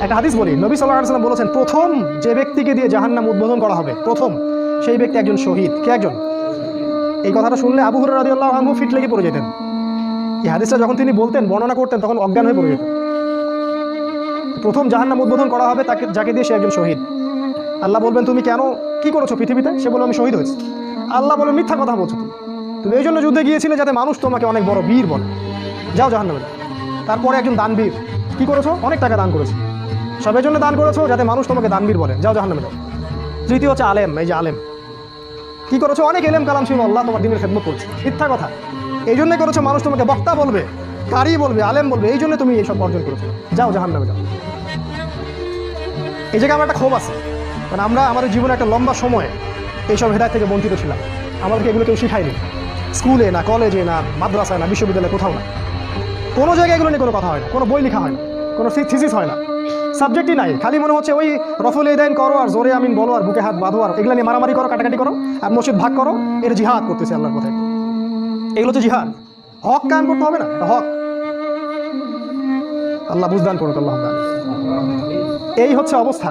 একটা হাদিস বলি, নবী সাল্লাল্লাহু আলাইহি ওয়াসাল্লাম বলেছেন, প্রথম যে ব্যক্তিকে দিয়ে জাহান্নাম উদ্বোধন করা হবে, প্রথম সেই ব্যক্তি একজন শহীদ। কে একজন? এই কথাটা শুনলে আবু হুরায়রা রাদিয়াল্লাহু আনহু ফিট লেগে পড়ে যেতেন। এই হাদিসটা যখন তিনি বলতেন, বর্ণনা করতেন, তখন অজ্ঞান হয়ে পড়ে যেতেন। প্রথম জাহান্নাম উদ্বোধন করা হবে তাকে, যাকে দিয়ে সে একজন শহীদ। আল্লাহ বলবেন, তুমি কেন কি করেছো পৃথিবীতে? সে বলবে, আমি শহীদ হয়েছি। আল্লাহ বলবেন, মিথ্যা কথা বলছো তুমি, তুমি এই জন্য যুদ্ধে গিয়েছিলে যাতে মানুষ তোমাকে অনেক বড় বীর বলে, যাও জাহান্নামে যাও। তারপরে একজন দানবীর, কি করেছো? অনেক টাকা দান করেছো, সবের জন্য দান করেছো যাতে মানুষ তোমাকে দানবীর বলে, যাও জাহান্নামে যাও। তৃতীয় হচ্ছে আলেম। এই যে আলেম, কি করেছো? অনেক এলেম কালাম ছিল, আল্লাহ তোমার দিনের খেদমত করছে, মিথ্যা কথা। এই জন্যই করেছো, মানুষ তোমাকে বক্তা বলবে, কারি বলবে, আলেম বলবে, এই জন্য তুমি এইসব অর্জন করেছো, যাও জাহান্নামে যাও। এই জায়গায় আমার একটা ক্ষোভ আছে, কারণ আমরা আমাদের জীবনে একটা লম্বা সময় এইসব হেদায়েত থেকে বঞ্চিত ছিলাম। আমাদেরকে এগুলো কেউ শিখায়নি, স্কুলে না, কলেজে না, মাদ্রাসায় না, বিশ্ববিদ্যালয়ে, কোথাও না। কোনো জায়গায় এগুলো নিয়ে কোনো কথা হয় না, কোনো বই লেখা হয় না, কোনো থিসিস হয় না, সাবজেক্টই নাই। খালি মনে হচ্ছে ওই রফুল ইদাইন করো আর জোরে আমিন বলো আর বুকে হাত বাঁধো আর এগুলো নিয়ে মারামারি করো, কাটাকাটি করো আর মসজিদ ভাগ করো, এটা জিহাদ করতেছে আল্লাহর কথায়। এগুলো হচ্ছে জিহাদ। হক কায়েম করতে হবে না, হক। আল্লাহ বুঝদান করুক, আল্লাহ। এই হচ্ছে অবস্থা।